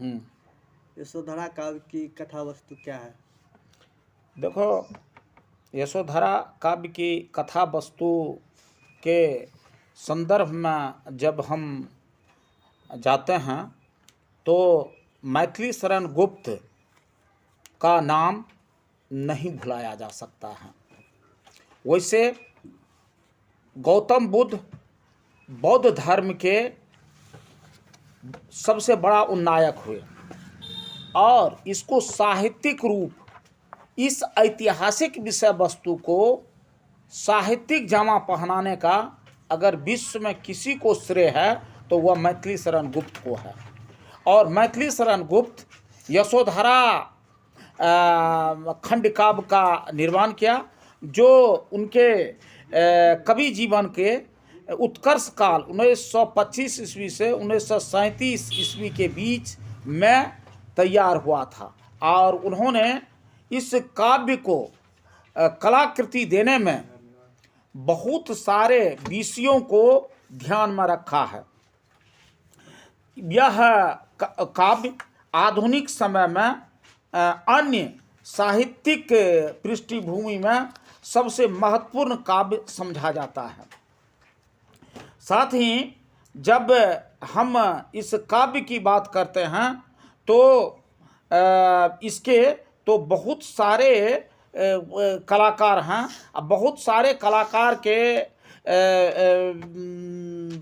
यशोधरा काव्य की कथा वस्तु क्या है? देखो, यशोधरा काव्य की कथा वस्तु के संदर्भ में जब हम जाते हैं तो मैथिली शरण गुप्त का नाम नहीं भुलाया जा सकता है। वैसे गौतम बुद्ध बौद्ध धर्म के सबसे बड़ा उन्नायक हुए और इसको साहित्यिक रूप, इस ऐतिहासिक विषय वस्तु को साहित्यिक जामा पहनाने का अगर विश्व में किसी को श्रेय है तो वह मैथिली शरण गुप्त को है। और मैथिली शरण गुप्त यशोधरा खंड काव्य का निर्माण किया, जो उनके कवि जीवन के उत्कर्ष काल 1925 ईस्वी से 1937 ईस्वी के बीच में तैयार हुआ था। और उन्होंने इस काव्य को कलाकृति देने में बहुत सारे विषयों को ध्यान में रखा है। यह काव्य आधुनिक समय में अन्य साहित्यिक पृष्ठभूमि में सबसे महत्वपूर्ण काव्य समझा जाता है। साथ ही जब हम इस काव्य की बात करते हैं तो इसके तो बहुत सारे कलाकार हैं। बहुत सारे कलाकार के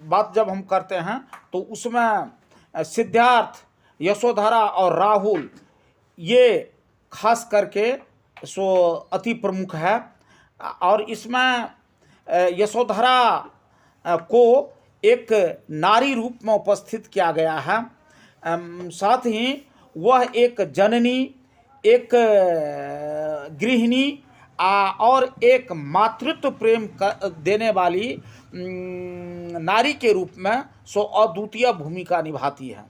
बात जब हम करते हैं तो उसमें सिद्धार्थ, यशोधरा और राहुल ये खास करके सो अति प्रमुख है। और इसमें यशोधरा को एक नारी रूप में उपस्थित किया गया है। साथ ही वह एक जननी, एक गृहिणी और एक मातृत्व प्रेम देने वाली नारी के रूप में सो अद्वितीय भूमिका निभाती है।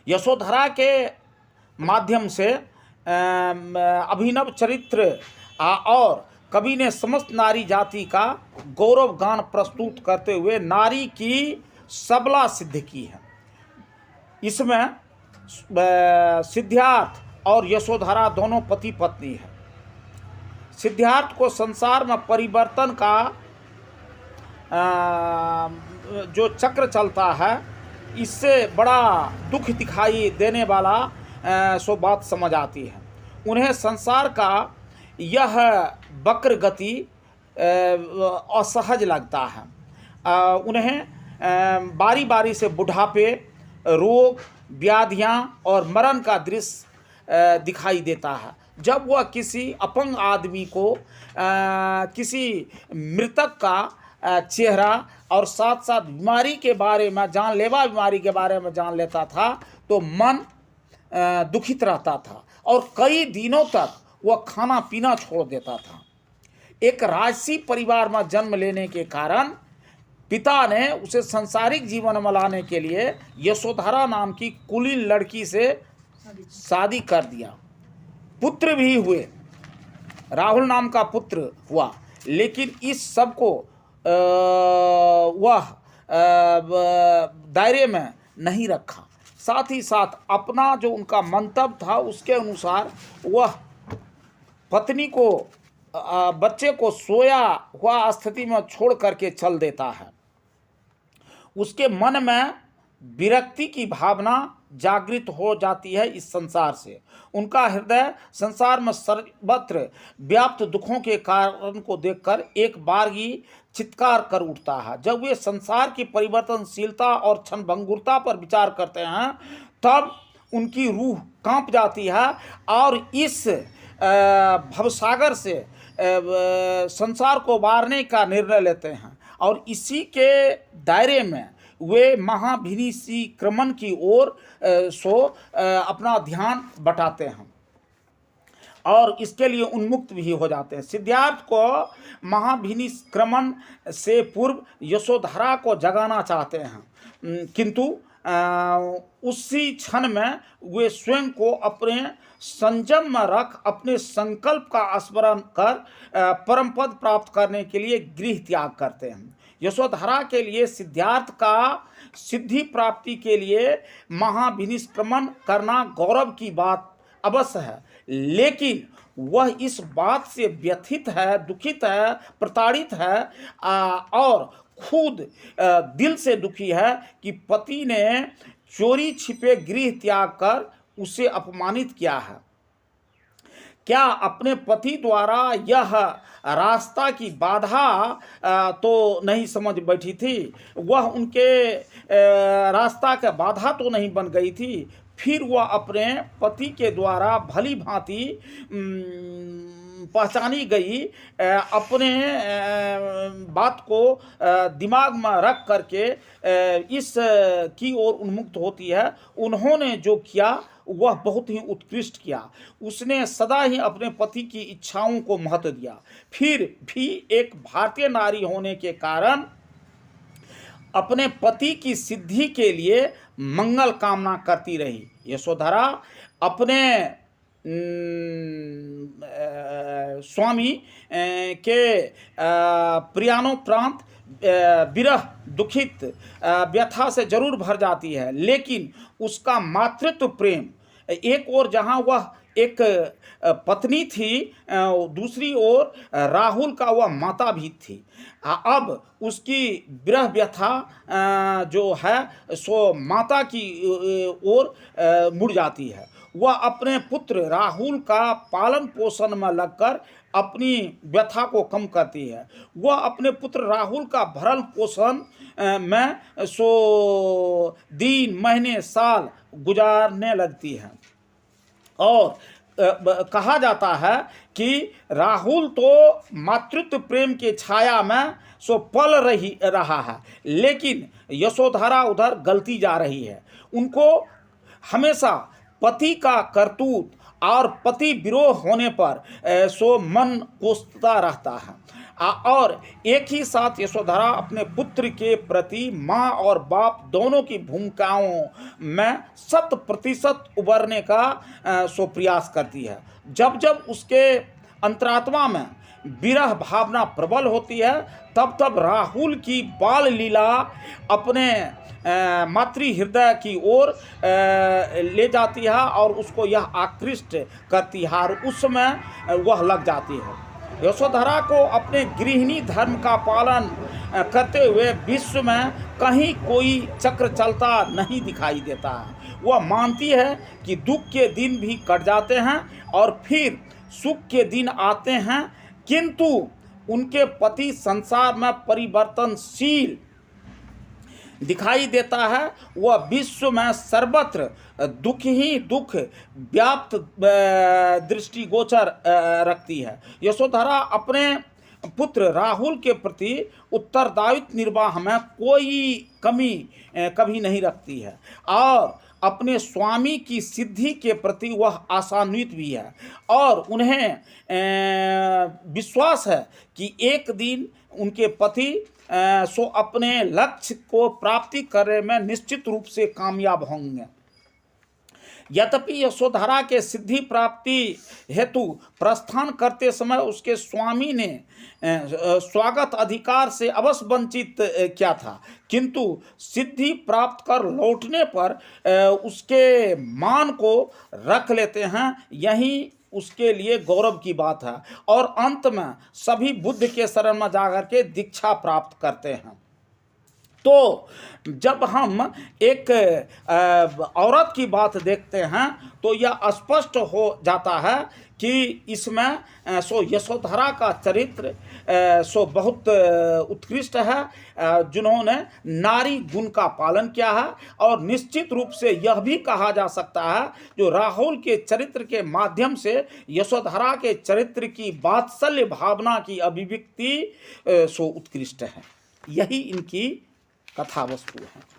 यशोधरा के माध्यम से अभिनव चरित्र और कवि ने समस्त नारी जाति का गौरव गान प्रस्तुत करते हुए नारी की सबला सिद्ध की है। इसमें सिद्धार्थ और यशोधरा दोनों पति पत्नी हैं। सिद्धार्थ को संसार में परिवर्तन का जो चक्र चलता है, इससे बड़ा दुख दिखाई देने वाला सो बात समझ आती है। उन्हें संसार का यह वक्र गति असहज लगता है। उन्हें बारी बारी से बुढ़ापे, रोग, व्याधियाँ और मरण का दृश्य दिखाई देता है। जब वह किसी अपंग आदमी को किसी मृतक का चेहरा और साथ साथ बीमारी के बारे में, जानलेवा बीमारी के बारे में जान लेता था तो मन दुखित रहता था और कई दिनों तक वह खाना पीना छोड़ देता था। एक राजसी परिवार में जन्म लेने के कारण पिता ने उसे सांसारिक जीवन में लाने के लिए यशोधरा नाम की कुलीन लड़की से शादी कर दिया। पुत्र भी हुए, राहुल नाम का पुत्र हुआ, लेकिन इस सब को वह दायरे में नहीं रखा। साथ ही साथ अपना जो उनका मंतव्य था उसके अनुसार वह पत्नी को, बच्चे को सोया हुआ स्थिति में छोड़ करके चल देता है। उसके मन में विरक्ति की भावना जागृत हो जाती है इस संसार से। उनका हृदय संसार में सर्वत्र व्याप्त दुखों के कारण को देखकर एक बार ही चित्कार कर उठता है। जब वे संसार की परिवर्तनशीलता और क्षणभंगुरता पर विचार करते हैं तब उनकी रूह कांप जाती है और इस भवसागर से संसार को वारने का निर्णय लेते हैं। और इसी के दायरे में वे महाभिनिसी क्रमण की ओर अपना ध्यान बटाते हैं और इसके लिए उन्मुक्त भी हो जाते हैं। सिद्धार्थ को महाभिनिष्क्रमण से पूर्व यशोधरा को जगाना चाहते हैं, किंतु उसी क्षण में वे स्वयं को अपने संयम में रख अपने संकल्प का स्मरण कर परम पद प्राप्त करने के लिए गृह त्याग करते हैं। यशोधरा के लिए सिद्धार्थ का सिद्धि प्राप्ति के लिए महाविनिष्क्रमण करना गौरव की बात अवश्य है, लेकिन वह इस बात से व्यथित है, दुखित है, प्रताड़ित है और खुद दिल से दुखी है कि पति ने चोरी छिपे गृह त्याग कर उसे अपमानित किया है। क्या अपने पति द्वारा यह रास्ता की बाधा तो नहीं समझ बैठी थी, वह उनके रास्ता का बाधा तो नहीं बन गई थी। फिर वह अपने पति के द्वारा भली भांति पहचानी गई अपने बात को दिमाग में रख करके इस की ओर उन्मुक्त होती है। उन्होंने जो किया वह बहुत ही उत्कृष्ट किया। उसने सदा ही अपने पति की इच्छाओं को महत्व दिया। फिर भी एक भारतीय नारी होने के कारण अपने पति की सिद्धि के लिए मंगल कामना करती रही। यशोधरा अपने स्वामी के प्रियानोप्रांत विरह दुखित व्यथा से जरूर भर जाती है, लेकिन उसका मातृत्व प्रेम, एक ओर जहाँ वह एक पत्नी थी, दूसरी ओर राहुल का वह माता भी थी। अब उसकी विरह व्यथा जो है सो माता की ओर मुड़ जाती है। वह अपने पुत्र राहुल का पालन पोषण में लगकर अपनी व्यथा को कम करती है। वह अपने पुत्र राहुल का भरण पोषण में सो दिन महीने साल गुजारने लगती है। और कहा जाता है कि राहुल तो मातृत्व प्रेम के छाया में सो पल रहा है, लेकिन यशोधरा उधर गलती जा रही है। उनको हमेशा पति का करतूत और पति विरोह होने पर सो मन कोसता रहता है। और एक ही साथ यशोधरा अपने पुत्र के प्रति माँ और बाप दोनों की भूमिकाओं में 100% उबरने का सो प्रयास करती है। जब जब उसके अंतरात्मा में विरह भावना प्रबल होती है, तब तब राहुल की बाल लीला अपने मातृ हृदय की ओर ले जाती है और उसको यह आकृष्ट करती है और उसमें वह लग जाती है। यशोधरा को अपने गृहिणी धर्म का पालन करते हुए विश्व में कहीं कोई चक्र चलता नहीं दिखाई देता है। वह मानती है कि दुख के दिन भी कट जाते हैं और फिर सुख के दिन आते हैं, किंतु उनके पति संसार में परिवर्तनशील दिखाई देता है। वह विश्व में सर्वत्र दुख ही दुख व्याप्त दृष्टिगोचर रखती है। यशोधरा अपने पुत्र राहुल के प्रति उत्तरदायित्व निर्वाह में कोई कमी कभी नहीं रखती है और अपने स्वामी की सिद्धि के प्रति वह आशान्वित भी है और उन्हें विश्वास है कि एक दिन उनके पति सो अपने लक्ष्य को प्राप्ति करने में निश्चित रूप से कामयाब होंगे। यद्यपि यशोधरा के सिद्धि प्राप्ति हेतु प्रस्थान करते समय उसके स्वामी ने स्वागत अधिकार से अवश्य वंचित किया था, किंतु सिद्धि प्राप्त कर लौटने पर उसके मान को रख लेते हैं। यही उसके लिए गौरव की बात है और अंत में सभी बुद्ध के शरण में जाकर के दीक्षा प्राप्त करते हैं। तो जब हम एक औरत की बात देखते हैं तो यह स्पष्ट हो जाता है कि इसमें सो यशोधरा का चरित्र सो बहुत उत्कृष्ट है, जिन्होंने नारी गुण का पालन किया है। और निश्चित रूप से यह भी कहा जा सकता है जो राहुल के चरित्र के माध्यम से यशोधरा के चरित्र की वात्सल्य भावना की अभिव्यक्ति सो उत्कृष्ट है। यही इनकी कथा वस्तु है।